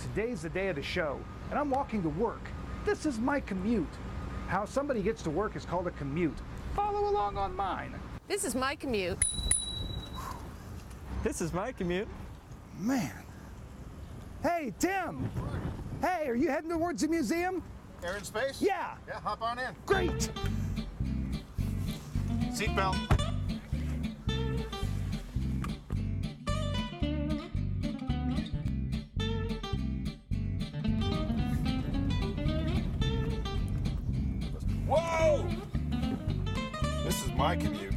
Today's the day of the show, and I'm walking to work. This is my commute. How somebody gets to work is called a commute. Follow along on mine. This is my commute. This is my commute. Man. Hey, Tim. Hey, are you heading towards the museum? Air and space? Yeah. Yeah, hop on in. Great. Seatbelt. Whoa! This is my commute.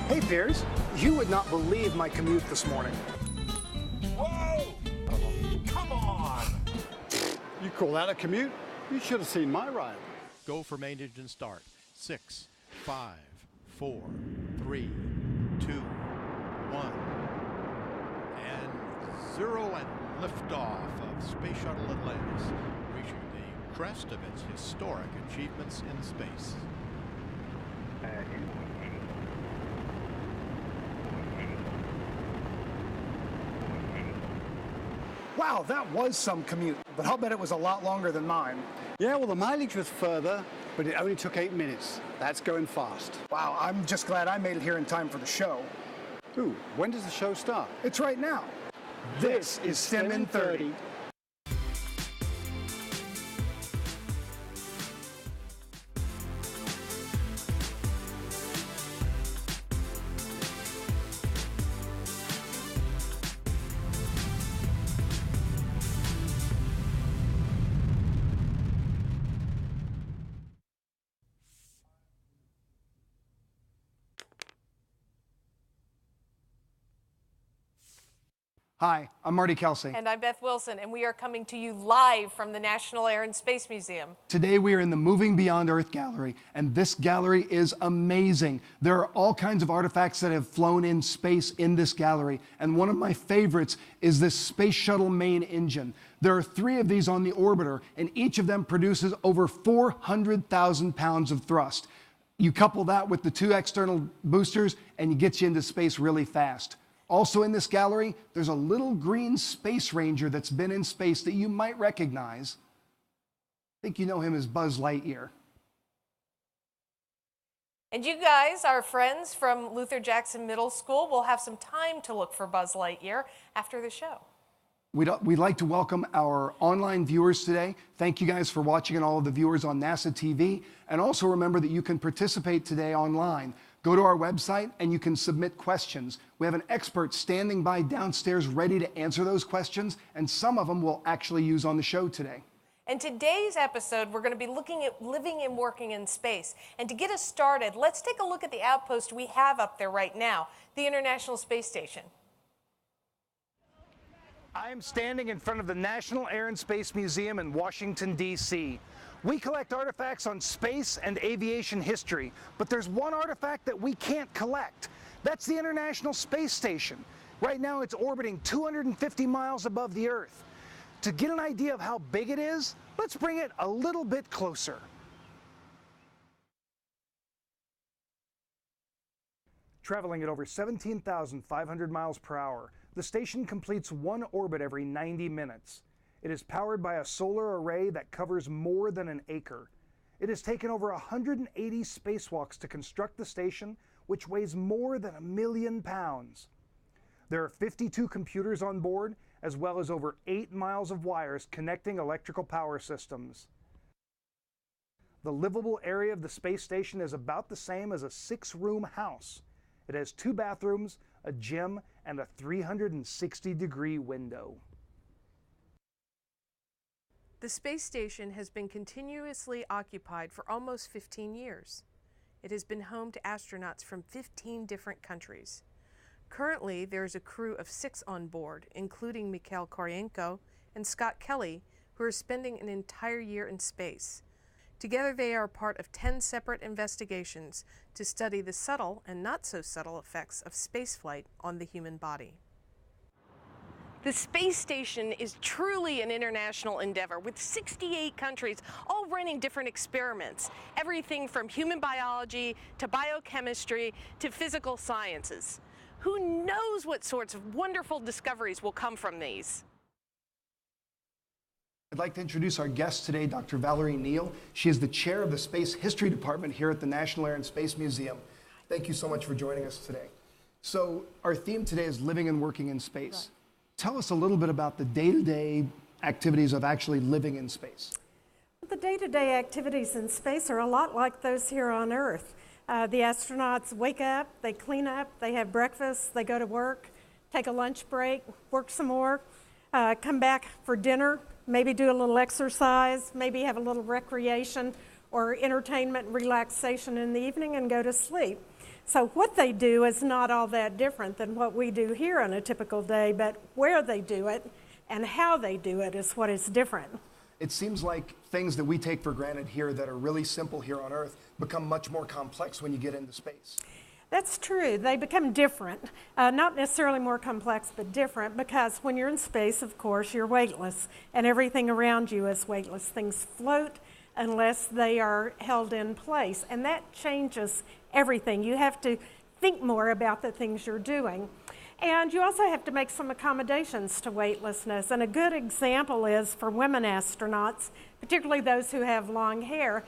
Hey, Piers. You would not believe my commute this morning. Whoa! Come on! You call that a commute? You should have seen my ride. Go for main engine start. 6, 5, 4, 3, 2, 1. And 0 and liftoff of Space Shuttle Atlantis, reaching the crest of its historic achievements in space. Wow, that was some commute, but I'll bet it was a lot longer than mine. Yeah, well, the mileage was further, but it only took 8 minutes. That's going fast. Wow, I'm just glad I made it here in time for the show. Ooh, when does the show start? It's right now. This is STEM in 30. Hi, I'm Marty Kelsey. And I'm Beth Wilson, and we are coming to you live from the National Air and Space Museum. Today we are in the Moving Beyond Earth Gallery, and this gallery is amazing. There are all kinds of artifacts that have flown in space in this gallery, and one of my favorites is this Space Shuttle main engine. There are 3 of these on the orbiter, and each of them produces over 400,000 pounds of thrust. You couple that with the 2 external boosters, and it gets you into space really fast. Also in this gallery, there's a little green space ranger that's been in space that you might recognize. I think you know him as Buzz Lightyear. And you guys, our friends from Luther Jackson Middle School, will have some time to look for Buzz Lightyear after the show. We'd like to welcome our online viewers today. Thank you guys for watching, and all of the viewers on NASA TV. And also remember that you can participate today online. Go to our website and you can submit questions. We have an expert standing by downstairs ready to answer those questions, and some of them we'll actually use on the show today. In today's episode, we're going to be looking at living and working in space. And to get us started, let's take a look at the outpost we have up there right now, the International Space Station. I am standing in front of the National Air and Space Museum in Washington, D.C. We collect artifacts on space and aviation history, but there's one artifact that we can't collect. That's the International Space Station. Right now it's orbiting 250 miles above the Earth. To get an idea of how big it is, let's bring it a little bit closer. Traveling at over 17,500 miles per hour, the station completes one orbit every 90 minutes. It is powered by a solar array that covers more than an acre. It has taken over 180 spacewalks to construct the station, which weighs more than 1 million pounds. There are 52 computers on board, as well as over 8 miles of wires connecting electrical power systems. The livable area of the space station is about the same as a 6-room house. It has 2 bathrooms, a gym, and a 360-degree window. The space station has been continuously occupied for almost 15 years. It has been home to astronauts from 15 different countries. Currently, there is a crew of 6 on board, including Mikhail Koryenko and Scott Kelly, who are spending an entire year in space. Together, they are part of 10 separate investigations to study the subtle and not so subtle effects of spaceflight on the human body. The space station is truly an international endeavor with 68 countries all running different experiments, everything from human biology to biochemistry to physical sciences. Who knows what sorts of wonderful discoveries will come from these? I'd like to introduce our guest today, Dr. Valerie Neal. She is the chair of the Space History Department here at the National Air and Space Museum. Thank you so much for joining us today. So our theme today is living and working in space. Right. Tell us a little bit about the day-to-day activities of actually living in space. The day-to-day activities in space are a lot like those here on Earth. The astronauts wake up, they clean up, they have breakfast, they go to work, take a lunch break, work some more, come back for dinner, maybe do a little exercise, maybe have a little recreation or entertainment and relaxation in the evening and go to sleep. So what they do is not all that different than what we do here on a typical day, but where they do it and how they do it is what is different. It seems like things that we take for granted here that are really simple here on Earth become much more complex when you get into space. That's true. They become different, not necessarily more complex, but different, because when you're in space, of course, you're weightless, and everything around you is weightless. Things float unless they are held in place, and that changes everything. You have to think more about the things you're doing. And you also have to make some accommodations to weightlessness. And a good example is for women astronauts, particularly those who have long hair,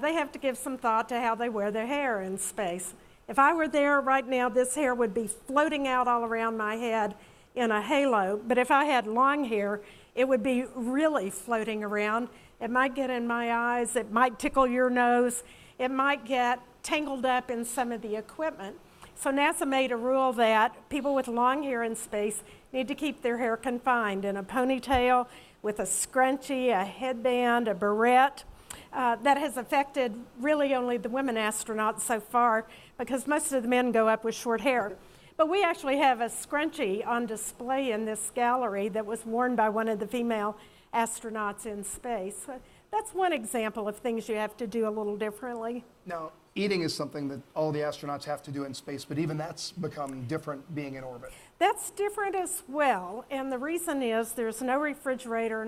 they have to give some thought to how they wear their hair in space. If I were there right now, this hair would be floating out all around my head in a halo. But if I had long hair, it would be really floating around. It might get in my eyes, it might tickle your nose, it might get tangled up in some of the equipment. So NASA made a rule that people with long hair in space need to keep their hair confined in a ponytail with a scrunchie, a headband, a barrette. That has affected really only the women astronauts so far because most of the men go up with short hair. But we actually have a scrunchie on display in this gallery that was worn by one of the female astronauts in space. That's one example of things you have to do a little differently. Now, eating is something that all the astronauts have to do in space, but even that's become different being in orbit. That's different as well, and the reason is there's no refrigerator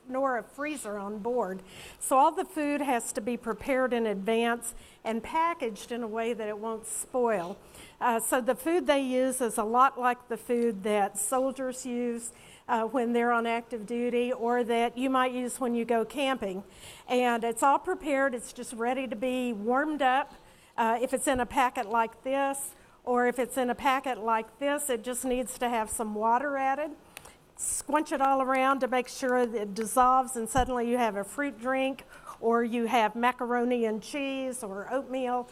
nor a freezer on board. So all the food has to be prepared in advance and packaged in a way that it won't spoil. So the food they use is a lot like the food that soldiers use when they're on active duty or that you might use when you go camping. And it's all prepared, it's just ready to be warmed up. If it's in a packet like this, or if it's in a packet like this, it just needs to have some water added. Squinch it all around to make sure that it dissolves and suddenly you have a fruit drink, or you have macaroni and cheese or oatmeal,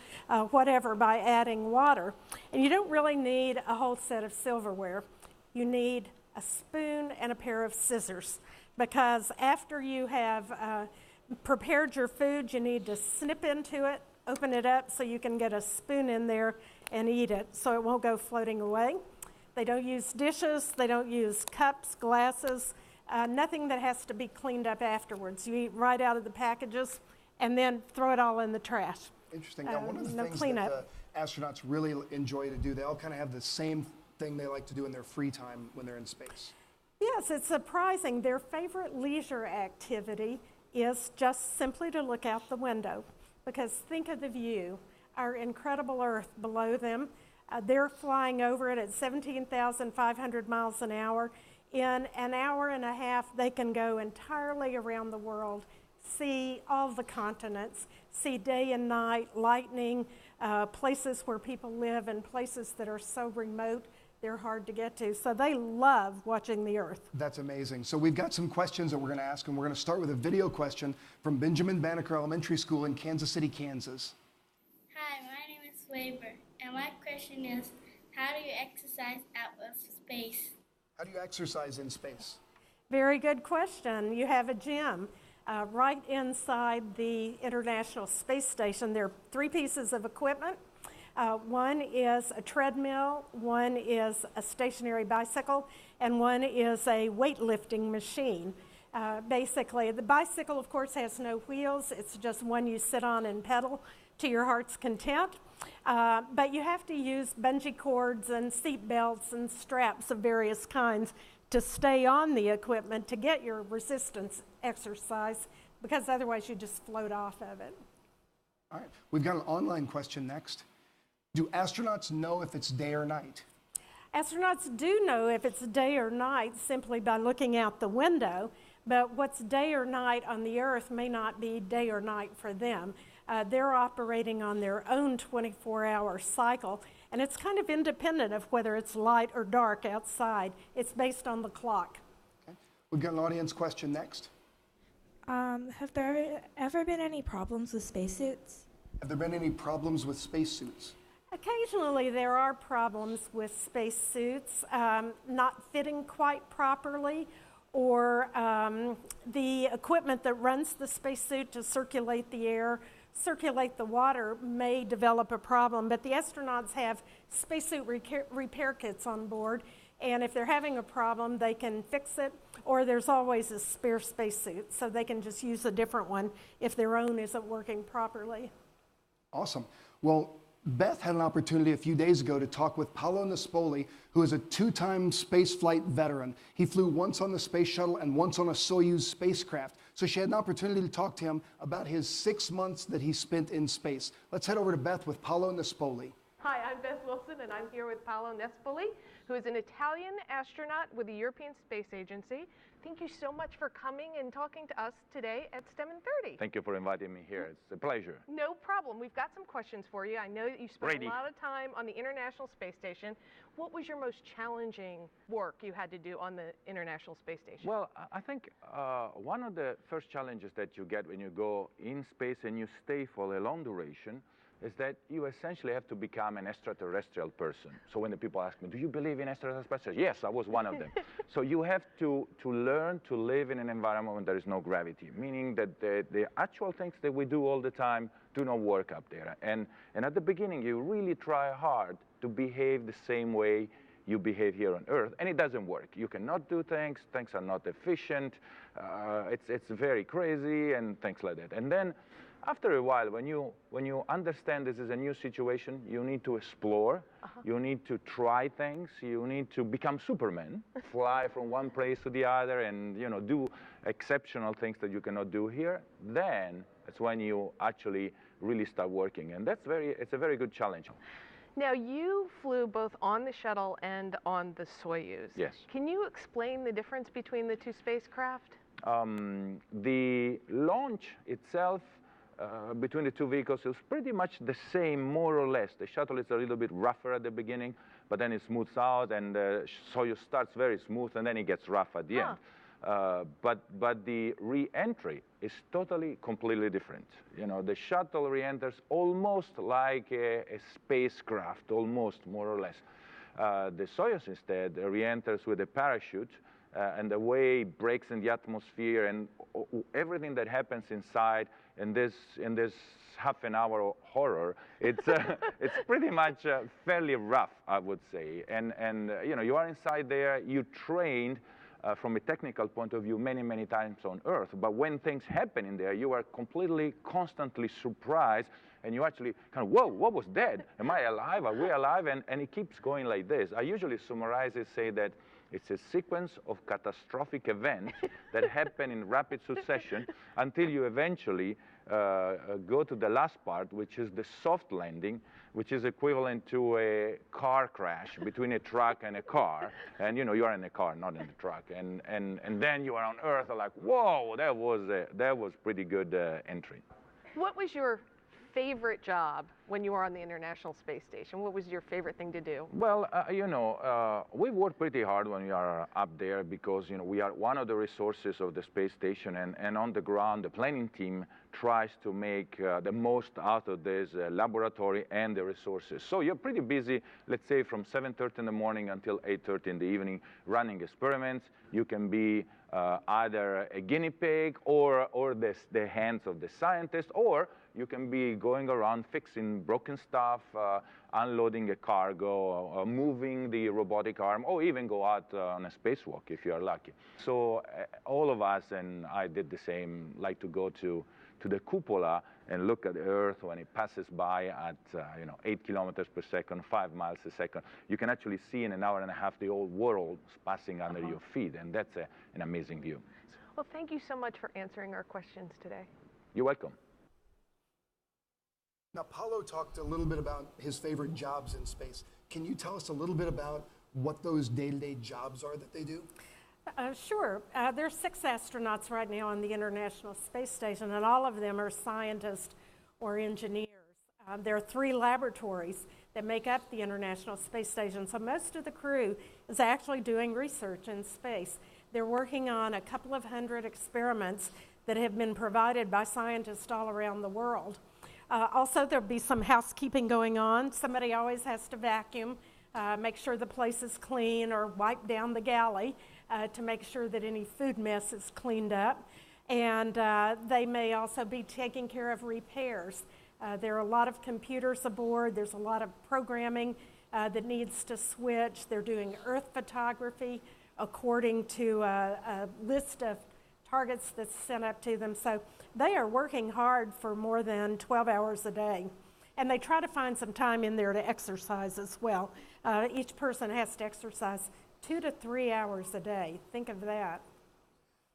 whatever, by adding water. And you don't really need a whole set of silverware. You need a spoon and a pair of scissors, because after you have prepared your food, you need to snip into it, open it up so you can get a spoon in there and eat it so it won't go floating away. They don't use dishes, they don't use cups, glasses, nothing that has to be cleaned up afterwards. You eat right out of the packages and then throw it all in the trash. Interesting. Now, one of the things that the astronauts really enjoy to do, they all kind of have the same thing they like to do in their free time when they're in space. Yes, it's surprising. Their favorite leisure activity is just simply to look out the window, because think of the view, our incredible Earth below them. They're flying over it at 17,500 miles an hour. In an hour and a half, they can go entirely around the world, see all the continents, see day and night, lightning, places where people live and places that are so remote they're hard to get to. So they love watching the Earth. That's amazing. So we've got some questions that we're going to ask, and we're going to start with a video question from Benjamin Banneker Elementary School in Kansas City, Kansas. Hi, my name is Weber, and my question is, how do you exercise out of space? How do you exercise in space? Very good question. You have a gym right inside the International Space Station. There are 3 pieces of equipment. One is a treadmill, one is a stationary bicycle, and one is a weightlifting machine. Basically, the bicycle, of course, has no wheels. It's just one you sit on and pedal to your heart's content. But you have to use bungee cords and seat belts and straps of various kinds to stay on the equipment to get your resistance exercise, because otherwise you just float off of it. All right, we've got an online question next. Do astronauts know if it's day or night? Astronauts do know if it's day or night simply by looking out the window, but what's day or night on the Earth may not be day or night for them. They're operating on their own 24-hour cycle, and it's kind of independent of whether it's light or dark outside. It's based on the clock. Okay. We've got an audience question next. Have there ever been any problems with spacesuits? Have there been any problems with spacesuits? Occasionally there are problems with spacesuits not fitting quite properly, or the equipment that runs the spacesuit to circulate the air, circulate the water may develop a problem, but the astronauts have spacesuit repair kits on board, and if they're having a problem, they can fix it, or there's always a spare spacesuit, so they can just use a different one if their own isn't working properly. Awesome. Well, Beth had an opportunity a few days ago to talk with Paolo Nespoli, who is a two-time spaceflight veteran. He flew once on the space shuttle and once on a Soyuz spacecraft. So she had an opportunity to talk to him about his 6 months that he spent in space. Let's head over to Beth with Paolo Nespoli. Hi, I'm Beth Wilson, and I'm here with Paolo Nespoli, who is an Italian astronaut with the European Space Agency. Thank you so much for coming and talking to us today at STEM in 30. Thank you for inviting me here. It's a pleasure. No problem. We've got some questions for you. I know that you spent Ready. a lot of time on the International Space Station. What was your most challenging work you had to do on the International Space Station? Well, I think one of the first challenges that you get when you go in space and you stay for a long duration is that you essentially have to become an extraterrestrial person. So when the people ask me, do you believe in extraterrestrials? Yes, I was one of them. So you have to learn to live in an environment where there is no gravity, meaning that the actual things that we do all the time do not work up there. And at the beginning, you really try hard to behave the same way you behave here on Earth, and it doesn't work. You cannot do things are not efficient, it's very crazy, and things like that. And then after a while, when you understand this is a new situation, you need to explore, you need to try things, you need to become Superman, fly from one place to the other, and do exceptional things that you cannot do here. Then that's when you actually really start working, and it's a very good challenge. Now, you flew both on the shuttle and on the Soyuz. Yes. Can you explain the difference between the two spacecraft? The launch itself between the two vehicles is pretty much the same, more or less. The shuttle is a little bit rougher at the beginning, but then it smooths out, and the Soyuz starts very smooth, and then it gets rough at the end. But the re-entry is completely different. The shuttle re-enters almost like a spacecraft, almost, more or less. The Soyuz instead re-enters with a parachute, and the way it breaks in the atmosphere and everything that happens inside in this half an hour horror, it's pretty much fairly rough, I would say. And you are inside there, you trained from a technical point of view many times on Earth, but when things happen in there, you are constantly surprised, and you actually kind of, whoa, what was that? Am I alive? Are we alive? And it keeps going like this. I usually summarize it, say that it's a sequence of catastrophic events that happen in rapid succession until you eventually go to the last part, which is the soft landing, which is equivalent to a car crash between a truck and a car. And you are in a car, not in a truck. And then you are on Earth, like, whoa, that was pretty good entry. What was your favorite job when you were on the International Space Station? What was your favorite thing to do? Well, we work pretty hard when we are up there because, we are one of the resources of the space station, and on the ground, the planning team tries to make the most out of this laboratory and the resources. So you're pretty busy, let's say from 7:30 in the morning until 8:30 in the evening, running experiments. You can be either a guinea pig or the hands of the scientist, or you can be going around fixing broken stuff, unloading a cargo, moving the robotic arm, or even go out on a spacewalk if you are lucky. So all of us, and I did the same, like to go to to the cupola and look at the Earth when it passes by at 8 kilometers per second, 5 miles a second. You can actually see in an hour and a half the whole world passing under your feet, and that's an amazing view. Well, thank you so much for answering our questions today. You're welcome. Now, Paulo talked a little bit about his favorite jobs in space. Can you tell us a little bit about what those day-to-day jobs are that they do? Sure. There's 6 astronauts right now on the International Space Station, and all of them are scientists or engineers. There are 3 laboratories that make up the International Space Station, so most of the crew is actually doing research in space. They're working on a couple of hundred experiments that have been provided by scientists all around the world. Also, there'll be some housekeeping going on. Somebody always has to vacuum, make sure the place is clean, or wipe down the galley to make sure that any food mess is cleaned up. And they may also be taking care of repairs. There are a lot of computers aboard. There's a lot of programming that needs to switch. They're doing Earth photography according to a list of targets that's sent up to them. So they are working hard for more than 12 hours a day. And they try to find some time in there to exercise as well. Each person has to exercise 2 to 3 hours a day. Think of that.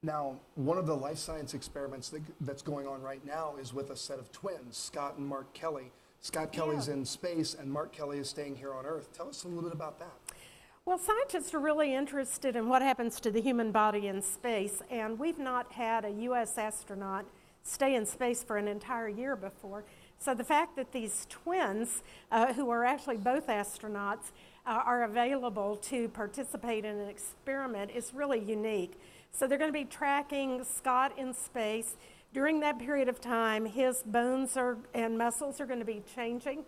Now, one of the life science experiments that's going on right now is with a set of twins, Scott and Mark Kelly. Scott Kelly's in space and Mark Kelly is staying here on Earth. Tell us a little bit about that. Well, scientists are really interested in what happens to the human body in space, and we've not had a U.S. astronaut stay in space for an entire year before. So the fact that these twins, who are actually both astronauts, are available to participate in an experiment is really unique. So they're going to be tracking Scott in space. During that period of time, his bones and muscles are going to be changing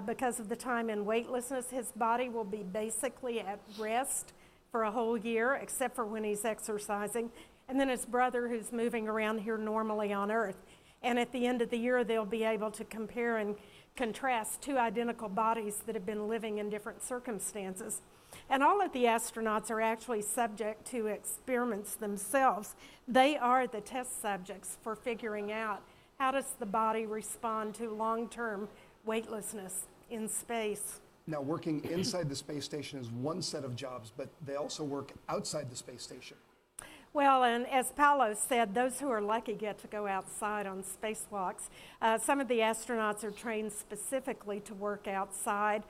because of the time in weightlessness. His body will be basically at rest for a whole year, except for when he's exercising. And then his brother, who's moving around here normally on Earth. And at the end of the year, they'll be able to compare and contrast 2 identical bodies that have been living in different circumstances. And all of the astronauts are actually subject to experiments themselves. They are the test subjects for figuring out how does the body respond to long-term weightlessness in space. Now, working inside the space station is one set of jobs, but they also work outside the space station. Well, and as Paulo said, those who are lucky get to go outside on spacewalks. Some of the astronauts are trained specifically to work outside.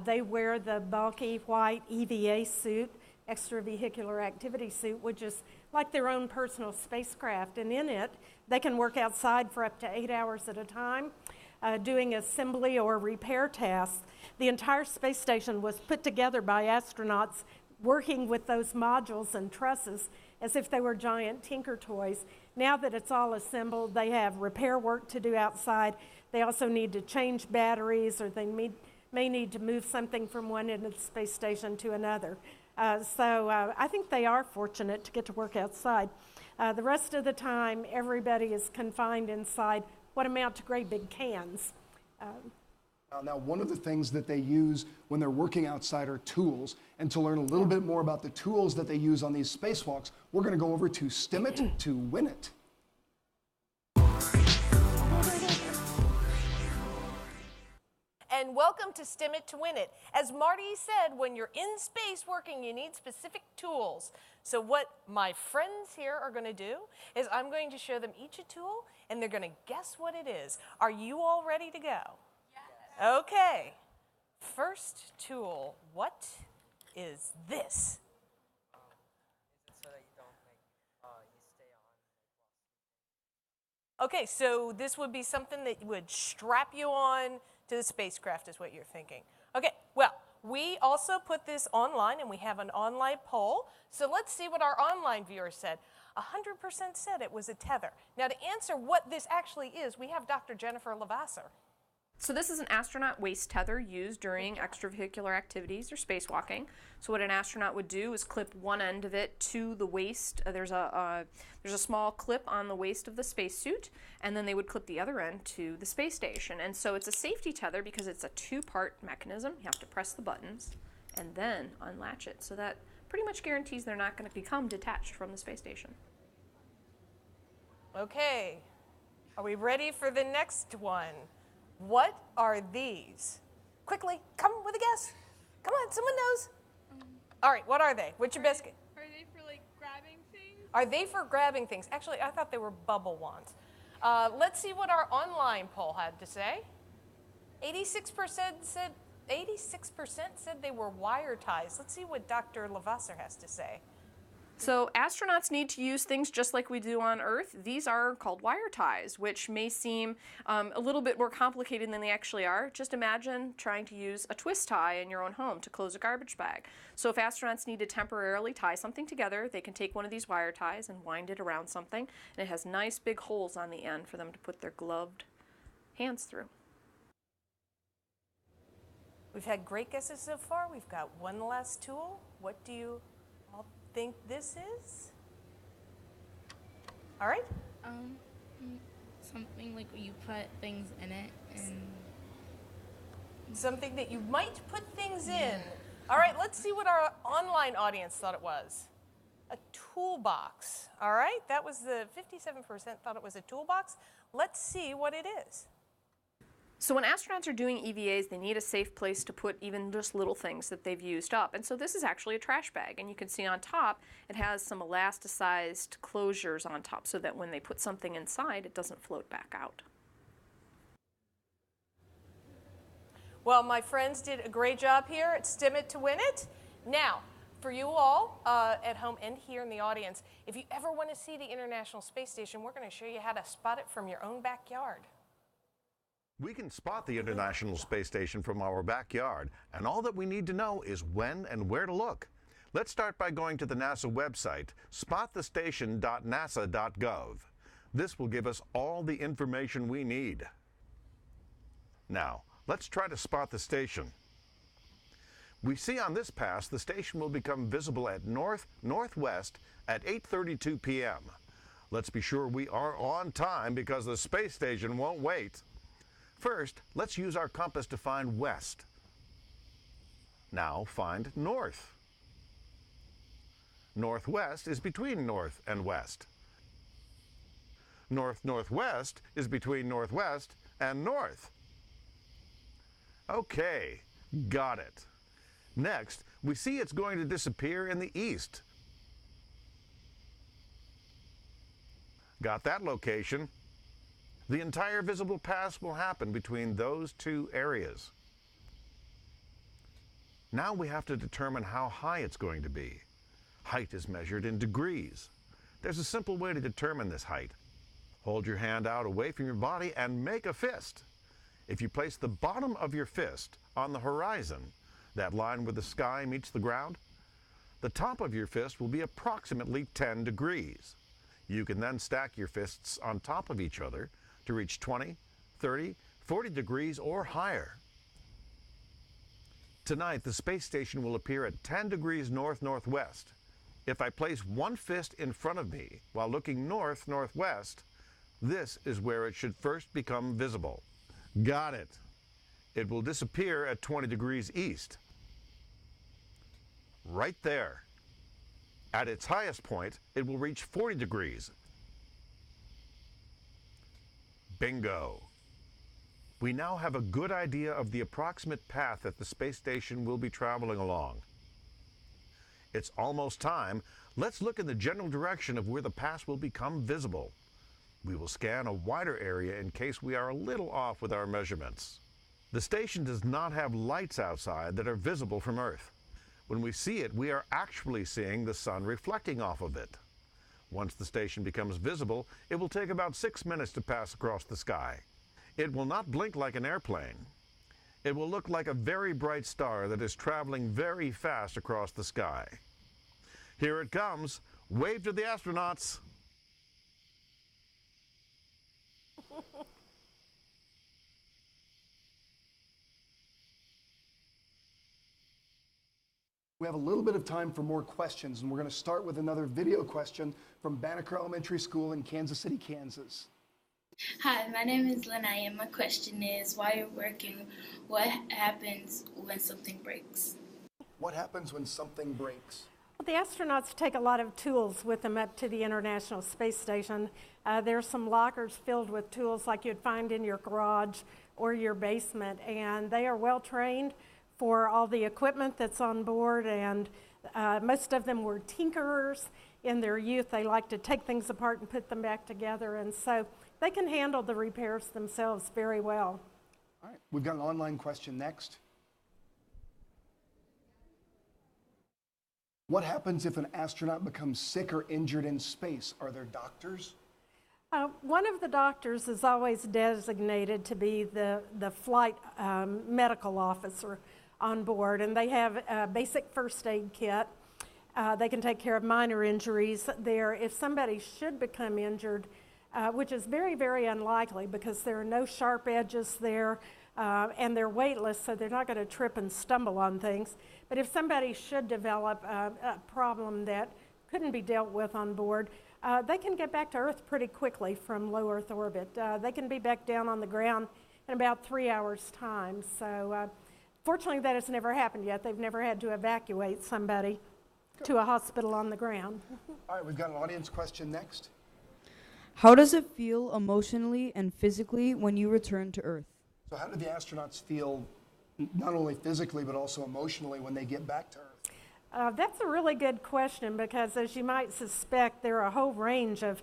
They wear the bulky white EVA suit, extravehicular activity suit, which is like their own personal spacecraft. And in it, they can work outside for up to 8 hours at a time, doing assembly or repair tasks. The entire space station was put together by astronauts working with those modules and trusses as if they were giant Tinker Toys. Now that it's all assembled, they have repair work to do outside. They also need to change batteries, or they may need to move something from one end of the space station to another. So I think they are fortunate to get to work outside. The rest of the time, everybody is confined inside what amount to great big cans. Now, one of the things that they use when they're working outside are tools. And to learn a little bit more about the tools that they use on these spacewalks, we're going to go over to STEM It to Win It. And welcome to STEM It to Win It. As Marty said, when you're in space working, you need specific tools. So what my friends here are going to do is I'm going to show them each a tool, and they're going to guess what it is. Are you all ready to go? Yes. Okay. First tool, what is this? Is it so that you don't you stay on? Okay, so this would be something that would strap you on to the spacecraft is what you're thinking. Okay, well, we also put this online and we have an online poll. So let's see what our online viewers said. 100% said it was a tether. Now to answer what this actually is, we have Dr. Jennifer Levasseur. So this is an astronaut waist tether used during extravehicular activities or spacewalking. So what an astronaut would do is clip one end of it to the waist. There's a small clip on the waist of the spacesuit, and then they would clip the other end to the space station. And so it's a safety tether because it's a two-part mechanism. You have to press the buttons and then unlatch it. So that pretty much guarantees they're not going to become detached from the space station. Okay, Are we ready for the next one? What are these? Quickly, come with a guess. Come on, someone knows. All right, what are they? What's your best guess? Are they for like grabbing things? Are they for grabbing things? Actually, I thought they were bubble wands. Let's see what our online poll had to say. 86% said they were wire ties. Let's see what Dr. Lavasser has to say. So astronauts need to use things just like we do on Earth. These are called wire ties, which may seem a little bit more complicated than they actually are. Just imagine trying to use a twist tie in your own home to close a garbage bag. So if astronauts need to temporarily tie something together, they can take one of these wire ties and wind it around something, and it has nice big holes on the end for them to put their gloved hands through. We've had great guesses so far. We've got one last tool. What do you all think this is? All right. Something like you put things in it and something that you might put things in. All right, let's see what our online audience thought it was. A toolbox. All right, that was the 57% thought it was a toolbox. Let's see what it is. So when astronauts are doing EVAs, they need a safe place to put even just little things that they've used up. And so this is actually a trash bag. And you can see on top, it has some elasticized closures on top so that when they put something inside, it doesn't float back out. Well, my friends did a great job here at STEM It to Win It. Now, for you all at home and here in the audience, if you ever want to see the International Space Station, we're going to show you how to spot it from your own backyard. We can spot the International Space Station from our backyard, and all that we need to know is when and where to look. Let's start by going to the NASA website, spotthestation.nasa.gov. This will give us all the information we need. Now, let's try to spot the station. We see on this pass the station will become visible at northwest at 8:32 p.m. Let's be sure we are on time because the space station won't wait. First, let's use our compass to find west. Now find north. Northwest is between north and west. North-northwest is between northwest and north. Okay, got it. Next, we see it's going to disappear in the east. Got that location? The entire visible pass will happen between those two areas. Now we have to determine how high it's going to be. Height is measured in degrees. There's a simple way to determine this height. Hold your hand out away from your body and make a fist. If you place the bottom of your fist on the horizon, that line where the sky meets the ground, the top of your fist will be approximately 10 degrees. You can then stack your fists on top of each other to reach 20, 30, 40 degrees or higher. Tonight, the space station will appear at 10 degrees north-northwest. If I place one fist in front of me while looking north-northwest, this is where it should first become visible. Got it. It will disappear at 20 degrees east. Right there. At its highest point, it will reach 40 degrees. Bingo. We now have a good idea of the approximate path that the space station will be traveling along. It's almost time. Let's look in the general direction of where the pass will become visible. We will scan a wider area in case we are a little off with our measurements. The station does not have lights outside that are visible from Earth. When we see it, we are actually seeing the sun reflecting off of it. Once the station becomes visible, it will take about 6 minutes to pass across the sky. It will not blink like an airplane. It will look like a very bright star that is traveling very fast across the sky. Here it comes. Wave to the astronauts. We have a little bit of time for more questions, and we're going to start with another video question from Banneker Elementary School in Kansas City, Kansas. Hi, my name is Lenai, and my question is, while you're working, what happens when something breaks? What happens when something breaks? Well, the astronauts take a lot of tools with them up to the International Space Station. There's some lockers filled with tools like you'd find in your garage or your basement, and they are well trained for all the equipment that's on board, and most of them were tinkerers in their youth. They like to take things apart and put them back together, and so they can handle the repairs themselves very well. All right, we've got an online question next. What happens if an astronaut becomes sick or injured in space? Are there doctors? One of the doctors is always designated to be the flight medical officer on board, and they have a basic first aid kit. They can take care of minor injuries there. If somebody should become injured, which is very, very unlikely because there are no sharp edges there, and they're weightless, so they're not going to trip and stumble on things. But if somebody should develop a problem that couldn't be dealt with on board, they can get back to Earth pretty quickly from low Earth orbit. They can be back down on the ground in about 3 hours' time. So fortunately, that has never happened yet. They've never had to evacuate somebody to a hospital on the ground. All right, we've got an audience question next. How does it feel emotionally and physically when you return to Earth? So how do the astronauts feel, not only physically, but also emotionally when they get back to Earth? That's a really good question because, as you might suspect, there are a whole range of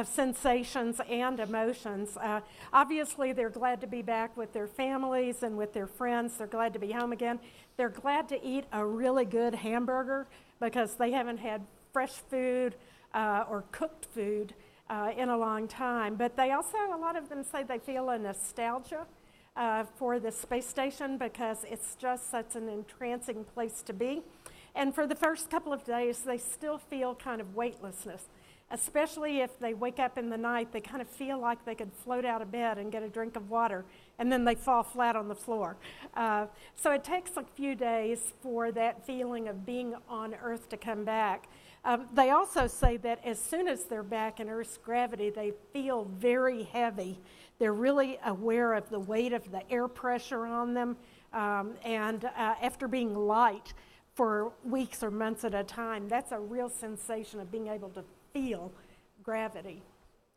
sensations and emotions. Obviously, they're glad to be back with their families and with their friends. They're glad to be home again. They're glad to eat a really good hamburger because they haven't had fresh food or cooked food in a long time. But they also, a lot of them say they feel a nostalgia for the space station because it's just such an entrancing place to be. And for the first couple of days, they still feel kind of weightlessness, especially if they wake up in the night. They kind of feel like they could float out of bed and get a drink of water, and then they fall flat on the floor. So it takes a few days for that feeling of being on Earth to come back. They also say that as soon as they're back in Earth's gravity, they feel very heavy. They're really aware of the weight of the air pressure on them, and after being light for weeks or months at a time, that's a real sensation of being able to feel gravity.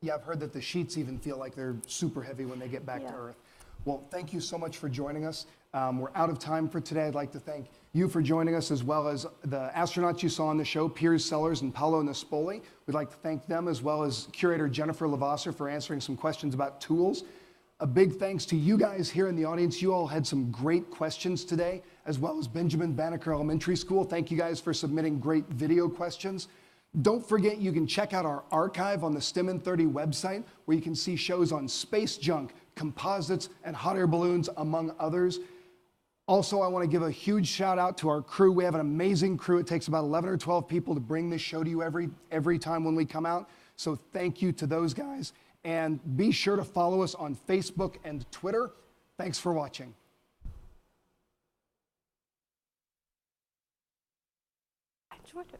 Yeah, I've heard that the sheets even feel like they're super heavy when they get back to Earth. Well, thank you so much for joining us. We're out of time for today. I'd like to thank you for joining us, as well as the astronauts you saw on the show, Piers Sellers and Paolo Nespoli. We'd like to thank them, as well as curator Jennifer Lavasser, for answering some questions about tools. A big thanks to you guys here in the audience. You all had some great questions today, as well as Benjamin Banneker Elementary School. Thank you guys for submitting great video questions. Don't forget, you can check out our archive on the STEM in 30 website, where you can see shows on space junk, composites, and hot air balloons, among others. Also, I want to give a huge shout out to our crew. We have an amazing crew. It takes about 11 or 12 people to bring this show to you every time when we come out. So thank you to those guys. And be sure to follow us on Facebook and Twitter. Thanks for watching. I enjoyed it.